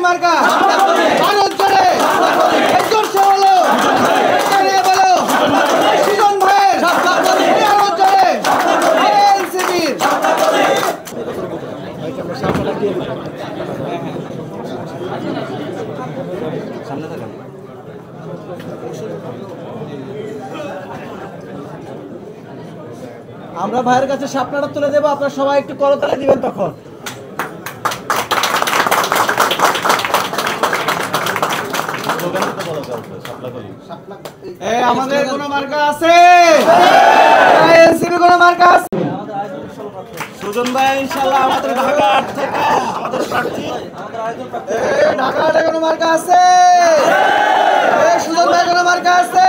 মার্কা ভারত জোরে জোরসে বলো বলো সুজন ভাইয়ের ভারত জোরে এনসিপির সামনে থাকেন। আমরা ভাইয়ের কাছে শাপলাটা তুলে দেবো, আপনারা সবাই একটু করতালি দিবেন তখন। আমাদের কোন মার্কা আছে? এনসিপি কোন মার্কা আছে? সুজন ভাই ইনশাআল্লাহ আমাদের ঢাকা থেকে আমাদের প্রার্থী। ঢাকা কোন মার্কা আছে? সুজন ভাই কোন মার্কা আছে?